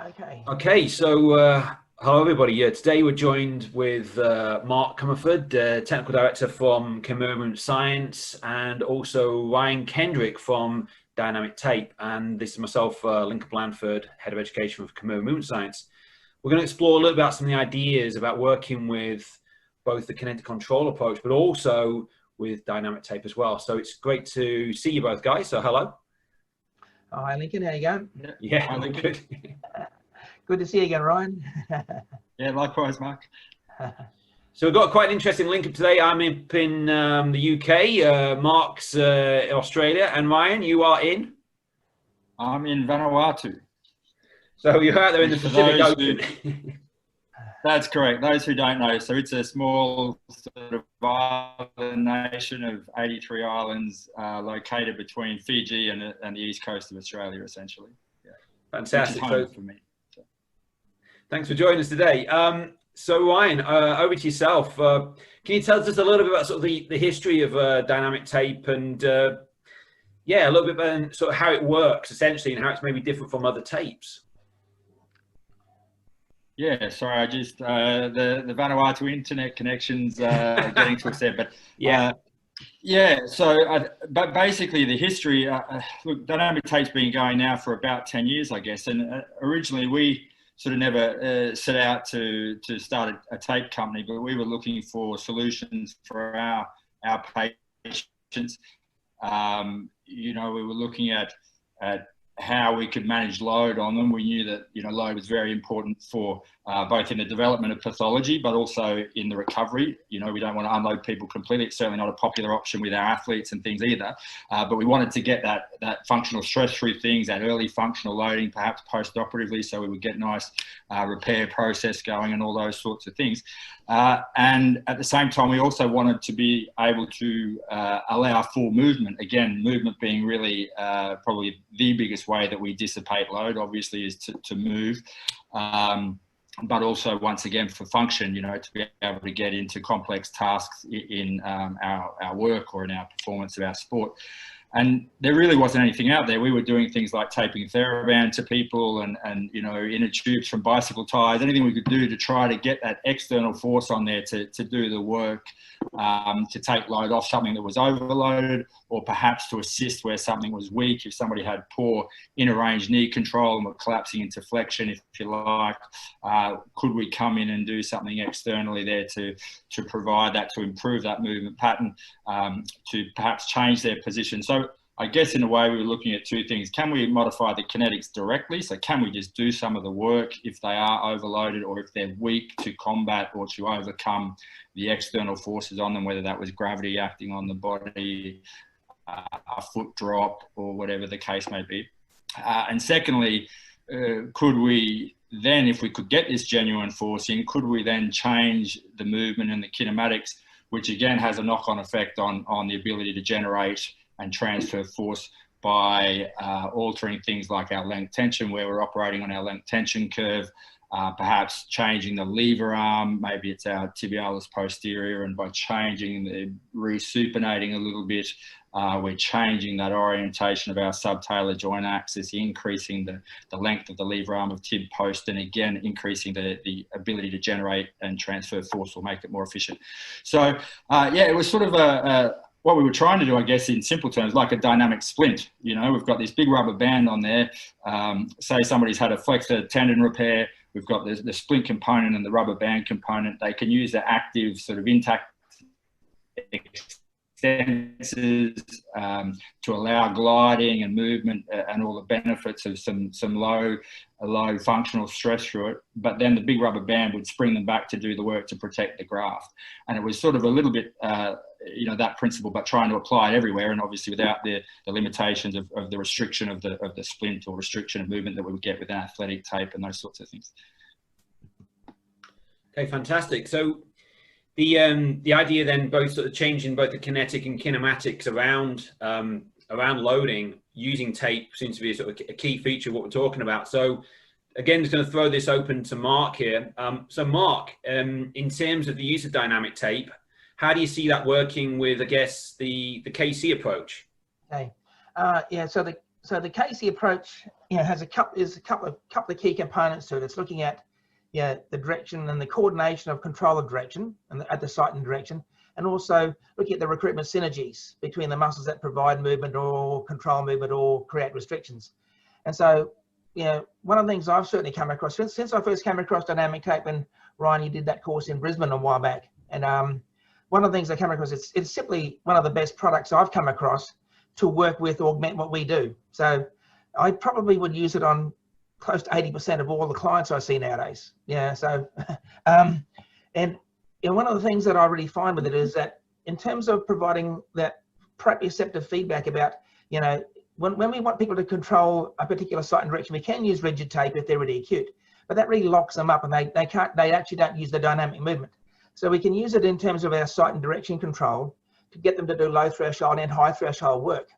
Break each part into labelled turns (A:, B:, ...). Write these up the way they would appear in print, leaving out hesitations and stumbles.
A: Okay.
B: Okay, so hello everybody. Today we're joined with Mark Comerford, Technical Director from Comera Science, and also Ryan Kendrick from Dynamic Tape. And this is myself, Lincoln Blandford, Head of Education for Comera Movement Science. We're going to explore a little about some of the ideas about working with both the kinetic control approach, but also with Dynamic Tape as well. So it's great to see you both, guys. So hello.
A: Hi, Lincoln. How you going?
B: Yeah, I'm good.
A: Good to see you again, Ryan.
C: Yeah, likewise, Mark.
B: So we've got quite an interesting link up today. I'm up in the UK, Mark's in Australia, and Ryan, you are in?
C: I'm in Vanuatu.
B: So you're out there in the Pacific Ocean.
C: That's correct. Those who don't know, so it's a small sort of island nation of 83 islands located between Fiji and the east coast of Australia, essentially. Yeah.
B: Fantastic.
C: Which is home for me. So.
B: Thanks for joining us today. So Ryan, over to yourself. Can you tell us just a little bit about sort of the history of Dynamic Tape and yeah, a little bit about sort of how it works essentially and how it's maybe different from other tapes?
C: Yeah, sorry, I just the Vanuatu internet connections getting to us there, but
B: yeah.
C: But basically the history, look, Dynamic Tape's been going now for about 10 years, I guess, and originally we sort of never set out to start a tape company, but we were looking for solutions for our patients. You know, we were looking at how we could manage load on them. We knew that, you know, load was very important for both in the development of pathology, but also in the recovery. You know, we don't want to unload people completely. It's certainly not a popular option with our athletes and things either. But we wanted to get that functional stress through things, that early functional loading, perhaps post-operatively, so we would get nice repair process going and all those sorts of things. And at the same time, we also wanted to be able to allow full movement. Again, movement being really probably the biggest way that we dissipate load, obviously, is to move. But also, once again, for function, you know, to be able to get into complex tasks in our work or in our performance of our sport. And there really wasn't anything out there. We were doing things like taping TheraBand to people and you know, inner tubes from bicycle tires, anything we could do to try to get that external force on there to do the work, to take load off something that was overloaded, or perhaps to assist where something was weak. If somebody had poor inner range knee control and were collapsing into flexion, if you like, could we come in and do something externally there to provide that, to improve that movement pattern, to perhaps change their position. So I guess in a way we were looking at two things. Can we modify the kinetics directly? So can we just do some of the work if they are overloaded or if they're weak, to combat or to overcome the external forces on them, whether that was gravity acting on the body, a foot drop, or whatever the case may be. And secondly, could we then, if we could get this genuine forcing, could we then change the movement and the kinematics, which again has a knock-on effect on the ability to generate and transfer force by altering things like our length tension, where we're operating on our length tension curve, perhaps changing the lever arm, maybe it's our tibialis posterior, and by changing the resupinating a little bit, we're changing that orientation of our subtalar joint axis, increasing the length of the lever arm of tib post, and again, increasing the ability to generate and transfer force will make it more efficient. So, yeah, it was sort of what we were trying to do, I guess, in simple terms, like a dynamic splint. You know, we've got this big rubber band on there. Say somebody's had a flexor tendon repair. We've got the splint component and the rubber band component. They can use the active sort of intact extensors to allow gliding and movement and all the benefits of some low functional stress through it. But then the big rubber band would spring them back to do the work to protect the graft. And it was sort of a little bit, you know, that principle, but trying to apply it everywhere, and obviously without the limitations of the restriction of the splint or restriction of movement that we would get with an athletic tape and those sorts of things.
B: Okay, fantastic. So the idea then, both sort of changing both the kinetic and kinematics around loading using tape seems to be a sort of a key feature of what we're talking about. So again, just going to throw this open to Mark here. So Mark, in terms of the use of dynamic tape, how do you see that working with, I guess, the KC approach?
A: Okay. Yeah, so the the Casey approach, has a couple of key components to it. It's looking at, the direction and the coordination of control of direction and at the site and direction, and also looking at the recruitment synergies between the muscles that provide movement or control movement or create restrictions. And so, one of the things I've certainly come across since I first came across dynamic tape, and Ryan, you did that course in Brisbane a while back, and one of the things I come across, it's simply one of the best products I've come across to work with, augment what we do. So I probably would use it on close to 80% of all the clients I see nowadays. So and one of the things that I really find with it is that in terms of providing that proprioceptive feedback about, when we want people to control a particular site and direction, we can use rigid tape if they're really acute, but that really locks them up and they actually don't use the dynamic movement. So we can use it in terms of our site and direction control to get them to do low threshold and high threshold work.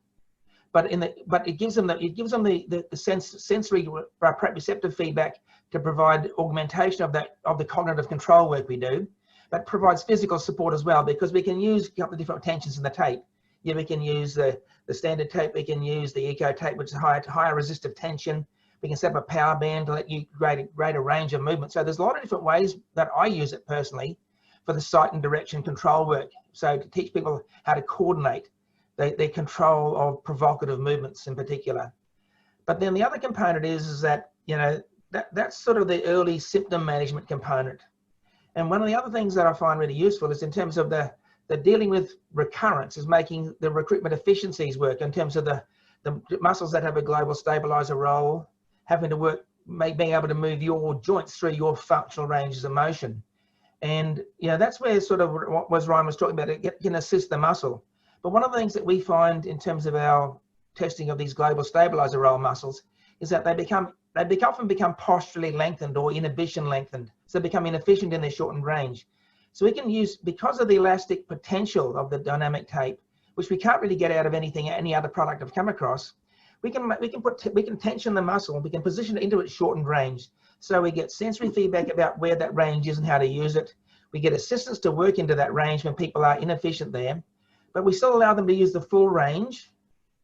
A: But it gives them the sensory proprioceptive feedback to provide augmentation of the cognitive control work we do, but provides physical support as well, because we can use a couple of different tensions in the tape. We can use the standard tape, we can use the eco tape, which is higher resistive tension. We can set up a power band to let you greater range of movement. So there's a lot of different ways that I use it personally for the site and direction control work. So to teach people how to coordinate their control of provocative movements in particular. But then the other component is that, that's sort of the early symptom management component. And one of the other things that I find really useful is in terms of the dealing with recurrence, is making the recruitment efficiencies work in terms of the muscles that have a global stabilizer role, having to work, being able to move your joints through your functional ranges of motion. And that's where sort of what Ryan was talking about, it can assist the muscle. But one of the things that we find in terms of our testing of these global stabilizer role muscles is that they often become posturally lengthened or inhibition lengthened. So they become inefficient in their shortened range. So we can use, because of the elastic potential of the dynamic tape, which we can't really get out of any other product I've come across, we can tension the muscle, we can position it into its shortened range. So we get sensory feedback about where that range is and how to use it. We get assistance to work into that range when people are inefficient there, but we still allow them to use the full range.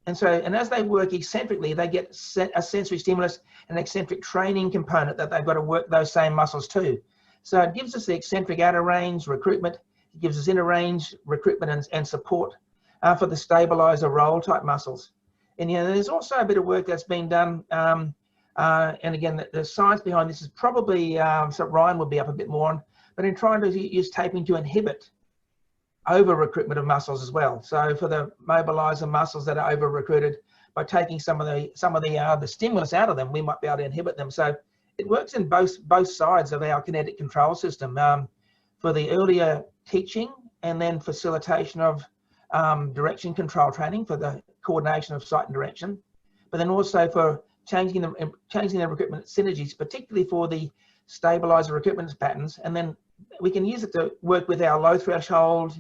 A: And as they work eccentrically, they get a sensory stimulus and eccentric training component that they've got to work those same muscles too. So it gives us the eccentric outer range recruitment, it gives us inner range recruitment and support for the stabilizer roll type muscles. And there's also a bit of work that's been done. And again, the science behind this is probably, so Ryan will be up a bit more on, but in trying to use taping to inhibit over recruitment of muscles as well. So for the mobilizer muscles that are over recruited, by taking some of the stimulus out of them, we might be able to inhibit them. So it works in both sides of our kinetic control system, for the earlier teaching and then facilitation of direction control training for the coordination of sight and direction, but then also for changing the recruitment synergies, particularly for the stabilizer recruitment patterns. And then we can use it to work with our low threshold,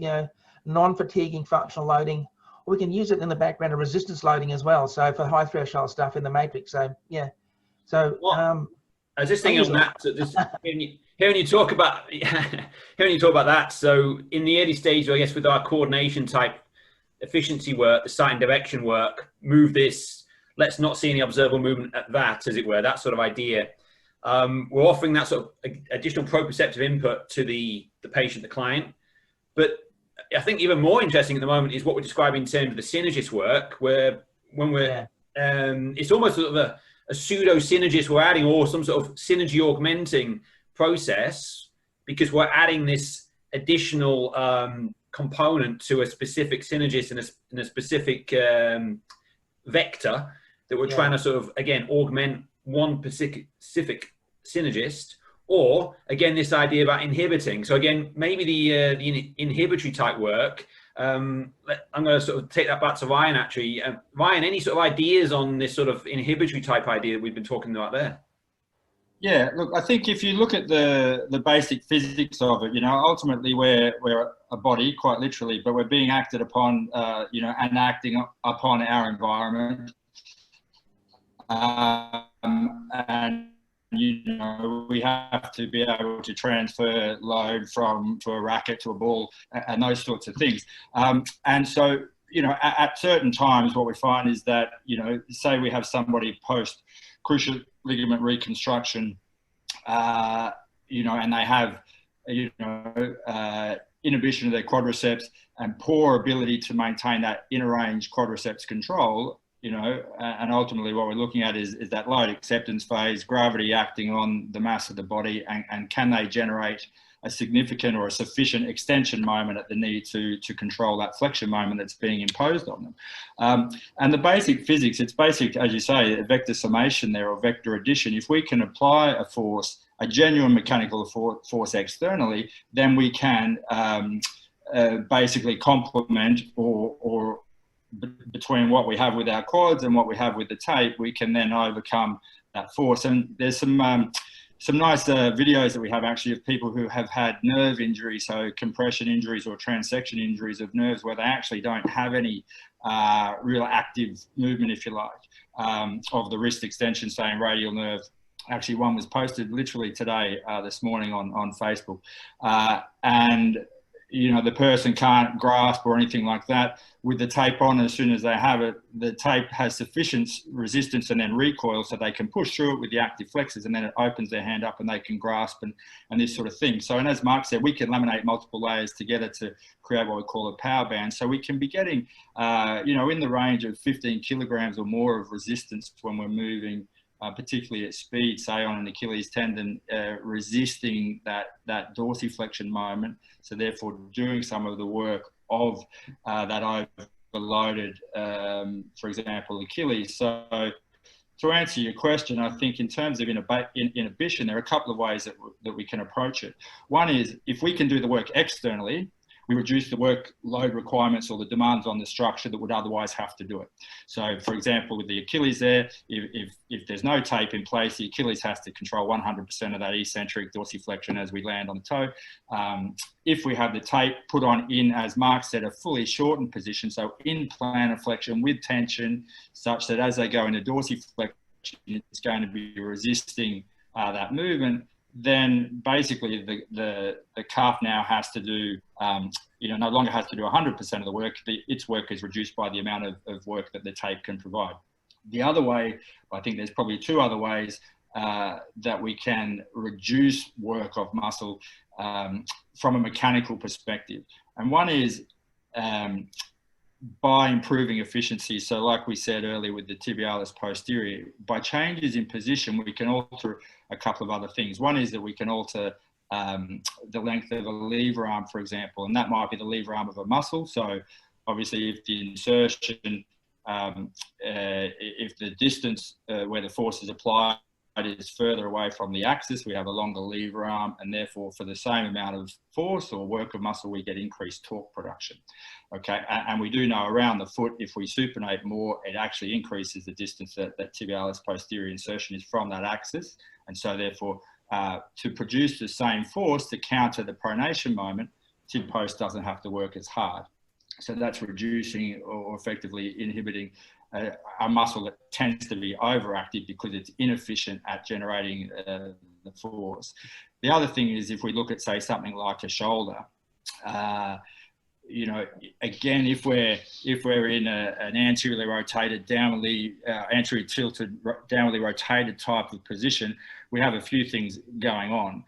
A: non-fatiguing functional loading, or we can use it in the background of resistance loading as well. So for high threshold stuff in the matrix. So yeah. So
B: I was just thinking on that. So hearing you talk about that. So in the early stage, I guess, with our coordination type efficiency work, the sight and direction work, move this, let's not see any observable movement at that, as it were, that sort of idea. We're offering that sort of additional proprioceptive input to the patient, the client. But I think even more interesting at the moment is what we're describing in terms of the synergist work, where when we're, it's almost sort of a pseudo synergist we're adding, or some sort of synergy augmenting process, because we're adding this additional component to a specific synergist in a specific vector that we're trying to sort of, again, augment one specific synergist, or again, this idea about inhibiting. So again, maybe the inhibitory type work, I'm going to sort of take that back to Ryan, actually. Ryan, any sort of ideas on this sort of inhibitory type idea that we've been talking about there?
C: Yeah, look, I think if you look at the basic physics of it, ultimately we're a body, quite literally, but we're being acted upon, and acting upon our environment. And we have to be able to transfer load to a racket to a ball and those sorts of things. And so you know, at certain times, what we find is that, you know, say we have somebody post cruciate ligament reconstruction, you know, and they have, you know, inhibition of their quadriceps and poor ability to maintain that inner range quadriceps control, you know, and ultimately what we're looking at is that load acceptance phase, gravity acting on the mass of the body, and can they generate a significant or a sufficient extension moment at the knee to control that flexion moment that's being imposed on them. And the basic physics, it's basic, as you say, a vector summation there, or vector addition. If we can apply a force, a genuine mechanical force externally, then we can basically complement or between what we have with our quads and what we have with the tape, we can then overcome that force. And there's some nice videos that we have actually of people who have had nerve injuries, so compression injuries or transection injuries of nerves where they actually don't have any real active movement, if you like, of the wrist extension, say in radial nerve. Actually, one was posted literally today, this morning on Facebook. And you know, the person can't grasp or anything like that. With the tape on, as soon as they have it, the tape has sufficient resistance and then recoil so they can push through it with the active flexors, and then it opens their hand up and they can grasp and this sort of thing. So, and as Mark said, we can laminate multiple layers together to create what we call a power band. So we can be getting, you know, in the range of 15 kilograms or more of resistance when we're moving, particularly at speed, say on an Achilles tendon, resisting that dorsiflexion moment. So therefore doing some of the work of that overloaded, for example, Achilles. So to answer your question, I think in terms of inhibition, there are a couple of ways that we can approach it. One is, if we can do the work externally, we reduce the workload requirements or the demands on the structure that would otherwise have to do it. So, for example, with the Achilles there, if there's no tape in place, the Achilles has to control 100% of that eccentric dorsiflexion as we land on the toe. If we have the tape put on in, as Mark said, a fully shortened position, so in plantar flexion with tension, such that as they go into dorsiflexion, it's going to be resisting that movement, then basically the calf now has to do, you know, no longer has to do 100% of the work. Its work is reduced by the amount of work that the tape can provide. The other way, I think there's probably two other ways that we can reduce work of muscle from a mechanical perspective. And one is by improving efficiency. So like we said earlier with the tibialis posterior, by changes in position, we can alter a couple of other things. One is that we can alter the length of a lever arm, for example, and that might be the lever arm of a muscle. So obviously if the insertion, if the distance where the force is applied is further away from the axis, we have a longer lever arm, and therefore for the same amount of force or work of muscle, we get increased torque production. Okay, and we do know around the foot, if we supinate more, it actually increases the distance that tibialis posterior insertion is from that axis. And so therefore, to produce the same force to counter the pronation moment, tib post doesn't have to work as hard. So that's reducing or effectively inhibiting a muscle that tends to be overactive because it's inefficient at generating the force. The other thing is, if we look at, say, something like a shoulder, you know, again, if we're in an anteriorly rotated, anteriorly tilted, downwardly rotated type of position, we have a few things going on.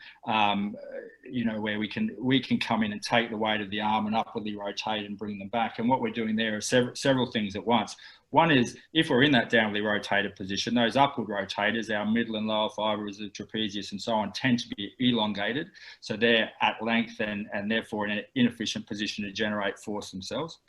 C: You know, where we can come in and take the weight of the arm and upwardly rotate and bring them back. And what we're doing there are several things at once. One is, if we're in that downwardly rotated position, those upward rotators, our middle and lower fibers of trapezius and so on, tend to be elongated. So they're at length and therefore in an inefficient position to generate force themselves.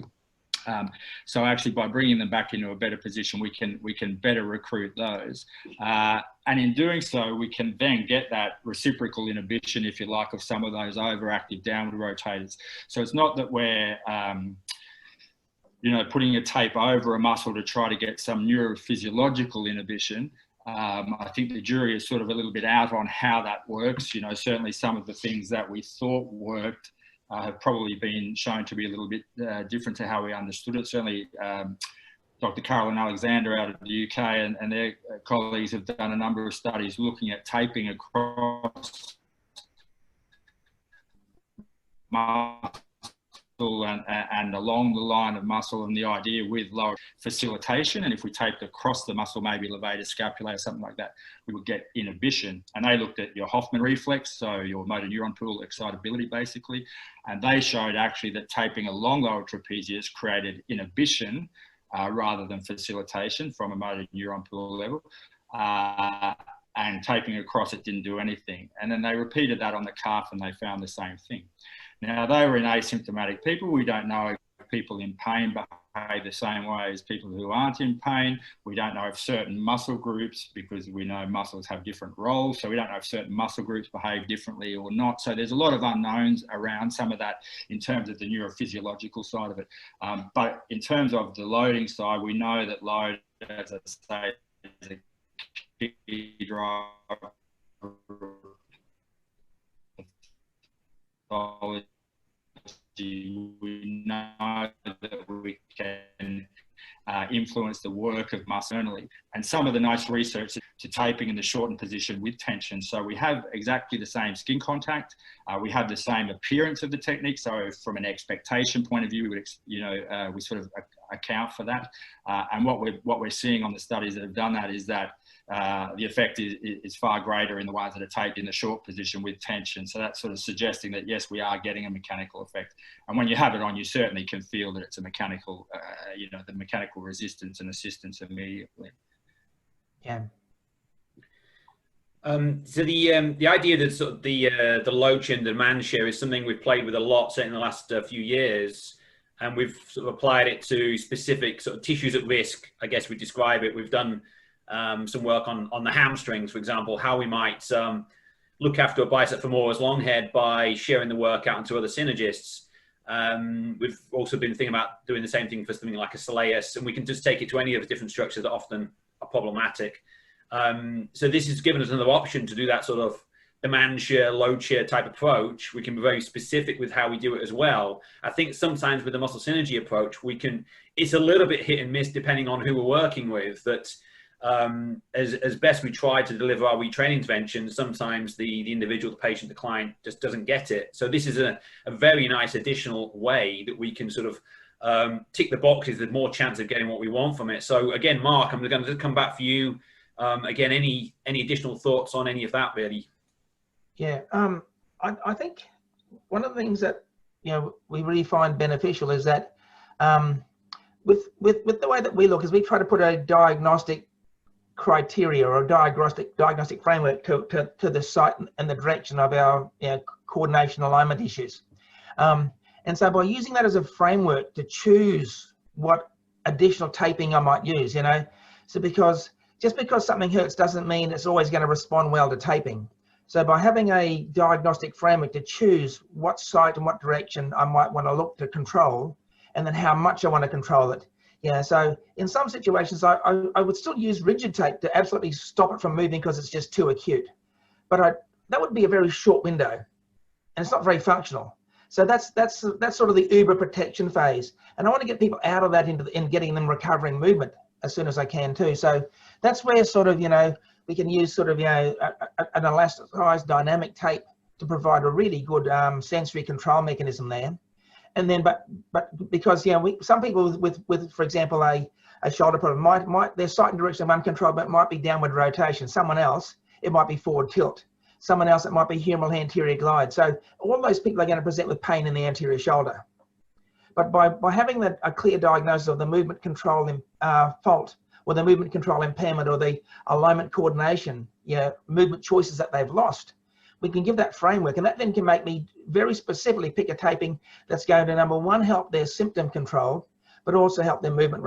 C: So actually by bringing them back into a better position, we can better recruit those. And in doing so, we can then get that reciprocal inhibition, if you like, of some of those overactive downward rotators. So it's not that we're, you know, putting a tape over a muscle to try to get some neurophysiological inhibition. I think the jury is sort of a little bit out on how that works. You know, certainly some of the things that we thought worked have probably been shown to be a little bit different to how we understood it. Certainly, Dr. Carolyn Alexander out of the UK and their colleagues have done a number of studies looking at taping across muscle and along the line of muscle, and the idea with lower facilitation, and if we taped across the muscle, maybe levator scapulae or something like that, we would get inhibition. And they looked at your Hoffman reflex, so your motor neuron pool excitability basically, and they showed actually that taping along lower trapezius created inhibition rather than facilitation from a motor neuron pool level. And taping across it didn't do anything. And then they repeated that on the calf and they found the same thing. Now, they were in asymptomatic people. We don't know if people in pain behave the same way as people who aren't in pain. We don't know if certain muscle groups, because we know muscles have different roles, so we don't know if certain muscle groups behave differently or not. So there's a lot of unknowns around some of that in terms of the neurophysiological side of it. But in terms of the loading side, we know that load, as I say, is a key driver of we know that we can influence the work of muscle internally. And some of the nice research to taping in the shortened position with tension. So we have exactly the same skin contact. We have the same appearance of the technique. So from an expectation point of view, we would, we sort of account for that. And what we're seeing on the studies that have done that is that the effect is far greater in the ones that are taped in the short position with tension. So that's sort of suggesting that, yes, we are getting a mechanical effect. And when you have it on, you certainly can feel that it's a mechanical, the mechanical resistance and assistance immediately.
A: Yeah.
B: So the idea that sort of the load share and demand share is something we've played with a lot, certainly in the last few years, and we've sort of applied it to specific sort of tissues at risk, I guess we describe it. We've done some work on the hamstrings, for example, how we might look after a bicep femoris long head by sharing the work out into other synergists. We've also been thinking about doing the same thing for something like a soleus, and we can just take it to any of the different structures that often are problematic. So this has given us another option to do that sort of demand share, load share type approach. We can be very specific with how we do it as well. I think sometimes with the muscle synergy approach, it's a little bit hit and miss depending on who we're working with, that as best we try to deliver our retraining intervention, sometimes the individual, the patient, the client just doesn't get it. So this is a very nice additional way that we can sort of tick the boxes with more chance of getting what we want from it. So again, Mark, I'm going to come back for you. Again, any additional thoughts on any of that, really?
A: Yeah, I think one of the things that we really find beneficial is that with the way that we look is we try to put a diagnostic criteria or a diagnostic framework to the site and the direction of our coordination alignment issues. And so by using that as a framework to choose what additional taping I might use, so just because something hurts doesn't mean it's always going to respond well to taping. So by having a diagnostic framework to choose what site and what direction I might want to look to control, and then how much I want to control it. So in some situations, I would still use rigid tape to absolutely stop it from moving because it's just too acute. But that would be a very short window, and it's not very functional. So that's sort of the uber protection phase. And I want to get people out of that in getting them recovering movement as soon as I can too. So that's where sort of, we can use sort of, an elasticized dynamic tape to provide a really good sensory control mechanism there. And then, but because, some people with, for example, a shoulder problem their sight and direction of uncontrolled, but it might be downward rotation. Someone else, it might be forward tilt. Someone else, it might be humeral anterior glide. So all those people are going to present with pain in the anterior shoulder. But by having a clear diagnosis of the movement control fault, or the movement control impairment, or the alignment coordination, movement choices that they've lost, we can give that framework, and that then can make me very specifically pick a taping that's going to, number one, help their symptom control, but also help their movement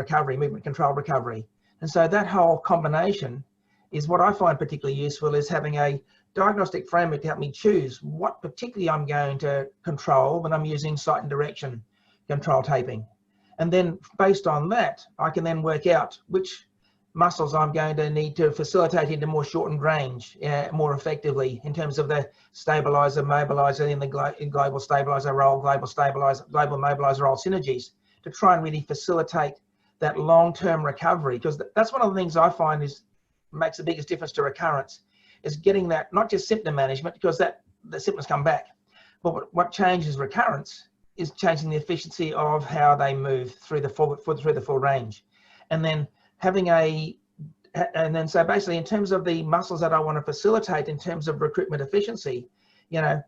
A: control recovery. And so that whole combination is what I find particularly useful, is having a diagnostic framework to help me choose what particularly I'm going to control when I'm using sight and direction control taping. And then based on that, I can then work out which muscles I'm going to need to facilitate into more shortened range more effectively in terms of the stabilizer, mobilizer, in the global stabilizer role, global mobilizer role synergies, to try and really facilitate that long-term recovery. Because that's one of the things I find makes the biggest difference to recurrence, is getting that, not just symptom management, because the symptoms come back, but what changes recurrence is changing the efficiency of how they move through the full range, and then having so basically in terms of the muscles that I want to facilitate in terms of recruitment efficiency, you know,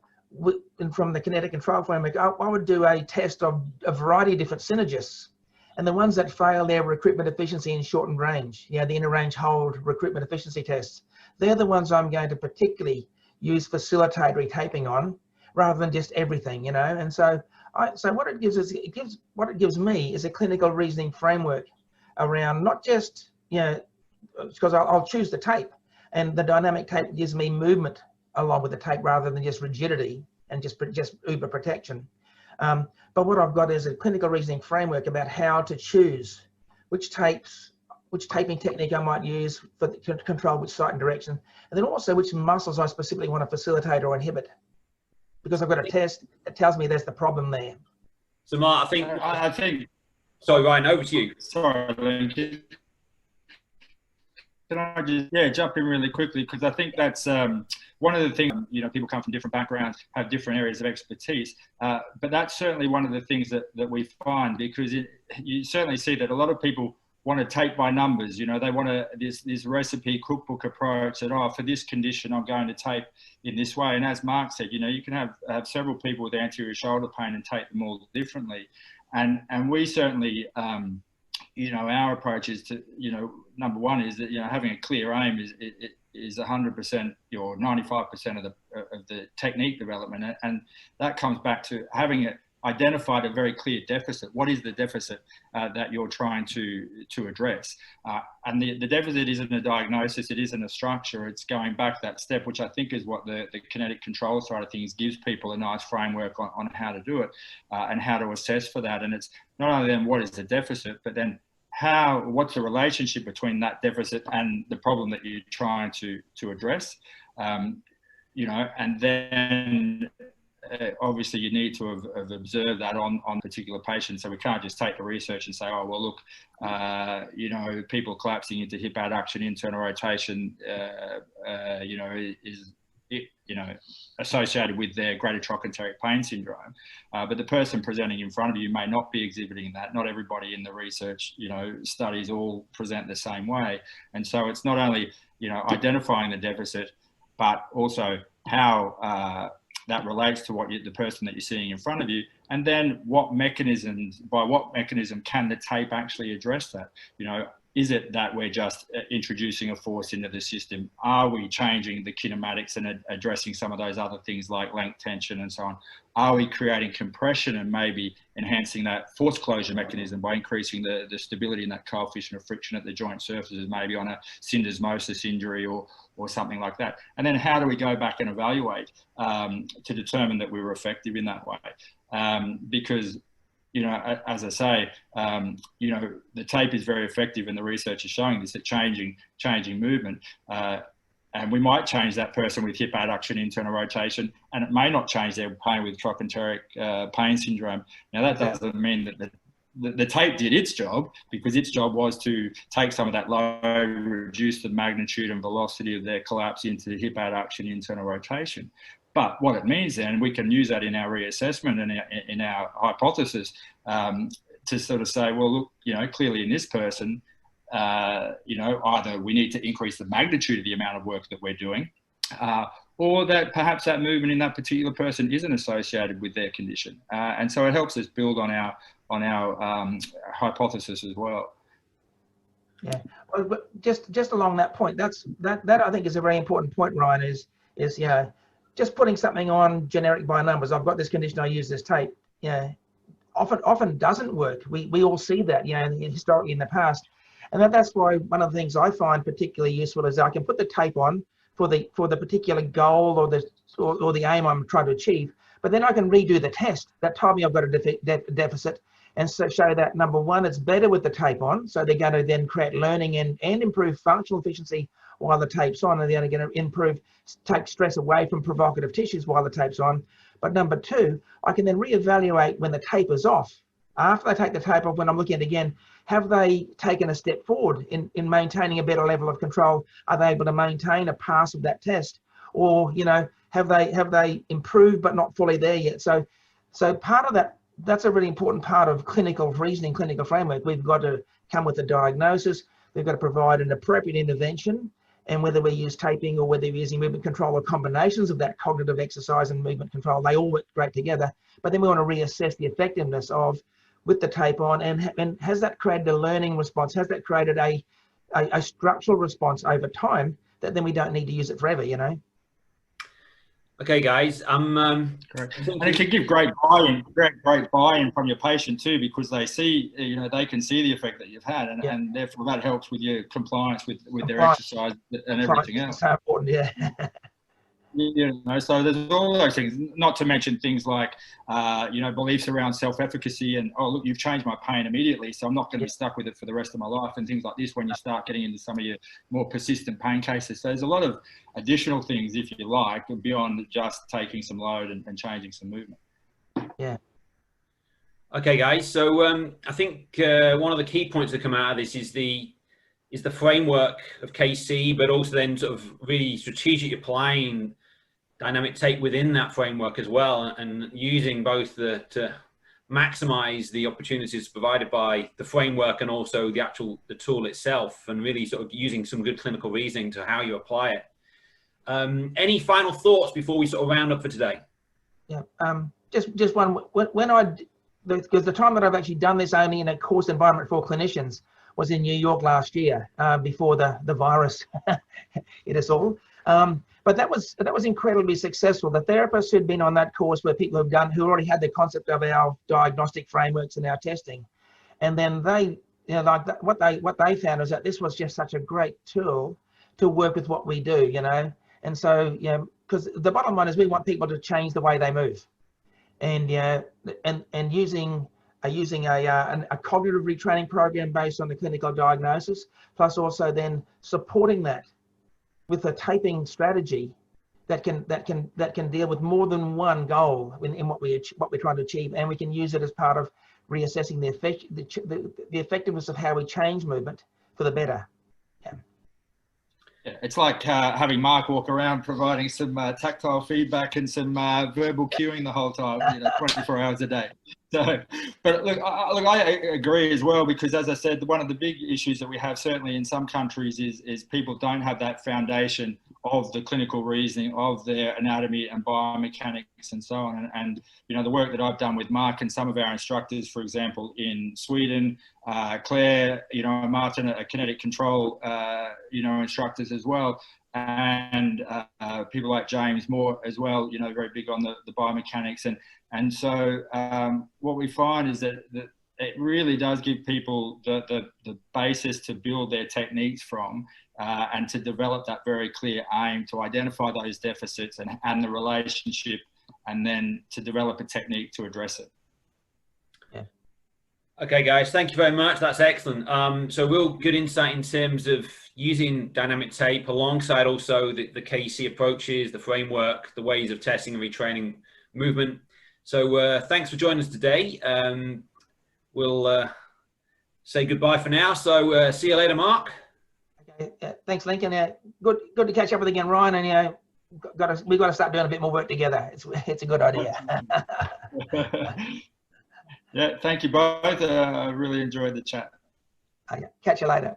A: and from the kinetic control framework, I would do a test of a variety of different synergists, and the ones that fail their recruitment efficiency in shortened range, the inner range hold recruitment efficiency tests, they're the ones I'm going to particularly use facilitatory taping on, rather than just everything, you know. And so what it gives me is a clinical reasoning framework around not just, you know, because I'll choose the tape, and the dynamic tape gives me movement along with the tape rather than just rigidity and just uber protection. But what I've got is a clinical reasoning framework about how to choose which taping technique I might use to control which site and direction, and then also which muscles I specifically want to facilitate or inhibit, because I've got a test that tells me there's the problem there.
B: So Mark,
C: I think.
B: Sorry, Ryan, over to you.
C: Sorry, Lincoln. Can I just jump in really quickly, because I think that's one of the things, you know, people come from different backgrounds, have different areas of expertise, but that's certainly one of the things that we find, because you certainly see that a lot of people want to tape by numbers. You know, they want this recipe cookbook approach that, for this condition I'm going to tape in this way. And as Mark said, you know, you can have several people with anterior shoulder pain and tape them all differently, and we certainly you know, our approach is to, you know, number one is that, you know, having a clear aim is 100% or 95% of the technique development, and that comes back to having identified a very clear deficit. What is the deficit that you're trying to address? And the deficit isn't a diagnosis, it isn't a structure, it's going back that step, which I think is what the kinetic control side of things gives people a nice framework on how to do it and how to assess for that. And it's not only then what is the deficit, but then what's the relationship between that deficit and the problem that you're trying to address, you know, and then obviously you need to have observed that on particular patients. So we can't just take the research and say, oh, well, look, you know, people collapsing into hip adduction, internal rotation, you know, is you know, associated with their greater trochanteric pain syndrome. But the person presenting in front of you may not be exhibiting that. Not everybody in the research, you know, studies all present the same way. And so it's not only, you know, identifying the deficit, but also how that relates to the person that you're seeing in front of you. And then by what mechanism can the tape actually address that? You know, is it that we're just introducing a force into the system? Are we changing the kinematics and addressing some of those other things like length, tension, and so on? Are we creating compression and maybe enhancing that force closure mechanism by increasing the stability and that coefficient of friction at the joint surfaces, maybe on a syndesmosis injury or something like that? And then how do we go back and evaluate to determine that we were effective in that way? Because, you know, as I say, you know, the tape is very effective, and the research is showing this, at changing movement. And we might change that person with hip adduction, internal rotation, and it may not change their pain with trochanteric pain syndrome. Now, that doesn't mean that the tape did its job, because its job was to take some of that load, reduce the magnitude and velocity of their collapse into hip adduction, internal rotation. But what it means then, we can use that in our reassessment and in our hypothesis to sort of say, well, look, you know, clearly in this person, you know, either we need to increase the magnitude of the amount of work that we're doing, or that perhaps that movement in that particular person isn't associated with their condition. And so it helps us build on our hypothesis as well.
A: Yeah, well, but just along that point, that I think is a very important point, Ryan, is you know, just putting something on generic by numbers. I've got this condition, I use this tape. Yeah, often doesn't work. We all see that, you know, historically in the past, and that's why one of the things I find particularly useful is I can put the tape on for the particular goal or the aim I'm trying to achieve, but then I can redo the test that told me I've got a deficit, and so show that, number one, it's better with the tape on, so they're going to then create learning and improve functional efficiency while the tape's on, and they're going to take stress away from provocative tissues while the tape's on. But number two, I can then reevaluate when the tape is off. After they take the tape off, when I'm looking at it again, have they taken a step forward in maintaining a better level of control? Are they able to maintain a pass of that test? Or, you know, have they improved but not fully there yet? So part of that that's a really important part of clinical reasoning, clinical framework. We've got to come with a diagnosis. We've got to provide an appropriate intervention, and whether we use taping or whether we're using movement control or combinations of that cognitive exercise and movement control, they all work great together. But then we want to reassess the effectiveness of with the tape on, and has that created a learning response? Has that created a structural response over time that then we don't need to use it forever, you know?
B: Okay, guys.
C: Correct. And it can give great buy-in from your patient too, because they see, you know, they can see the effect that you've had, and therefore that helps with your compliance with their exercise and everything else.
A: So important, yeah.
C: You know, so there's all those things, not to mention things like, you know, beliefs around self-efficacy and, oh, look, you've changed my pain immediately, so I'm not going to be stuck with it for the rest of my life, and things like this when you start getting into some of your more persistent pain cases. So there's a lot of additional things, if you like, beyond just taking some load and changing some movement.
A: Yeah.
B: Okay, guys. So I think one of the key points that come out of this is the framework of KC, but also then sort of really strategic applying dynamic tape within that framework as well, and using both to maximize the opportunities provided by the framework and also the tool itself, and really sort of using some good clinical reasoning to how you apply it. Any final thoughts before we sort of round up for today?
A: Yeah, just one. Because the time that I've actually done this only in a course environment for clinicians was in New York last year, before the virus hit us all. But that was incredibly successful. The therapists who'd been on that course were people who already had the concept of our diagnostic frameworks and our testing, and then they, you know, like that, what they found is that this was just such a great tool to work with what we do, you know. And so, you know, because the bottom line is we want people to change the way they move, and and using a cognitive retraining program based on the clinical diagnosis, plus also then supporting that with a taping strategy that can deal with more than one goal in what we're trying to achieve, and we can use it as part of reassessing the effectiveness of how we change movement for the better.
C: Yeah, it's like having Mark walk around providing some tactile feedback and some verbal cueing the whole time, you know, 24 hours a day. So, but look, I agree as well, because as I said, one of the big issues that we have certainly in some countries is people don't have that foundation of the clinical reasoning of their anatomy and biomechanics and so on. And you know, the work that I've done with Mark and some of our instructors, for example, in Sweden, Claire, you know, Martin, a kinetic control, you know, instructors as well, and people like James Moore as well, you know, very big on the biomechanics. And so what we find is that it really does give people the basis to build their techniques from, and to develop that very clear aim to identify those deficits and the relationship, and then to develop a technique to address it.
B: Yeah. Okay, guys, thank you very much. That's excellent. So real good insight in terms of using dynamic tape alongside also the KC approaches, the framework, the ways of testing and retraining movement. So thanks for joining us today. We'll say goodbye for now. So see you later, Mark.
A: Okay, thanks, Lincoln. Good to catch up with again, Ryan. And we've got to start doing a bit more work together. It's a good idea.
C: Yeah, thank you both. I really enjoyed the chat.
A: Okay, catch you later.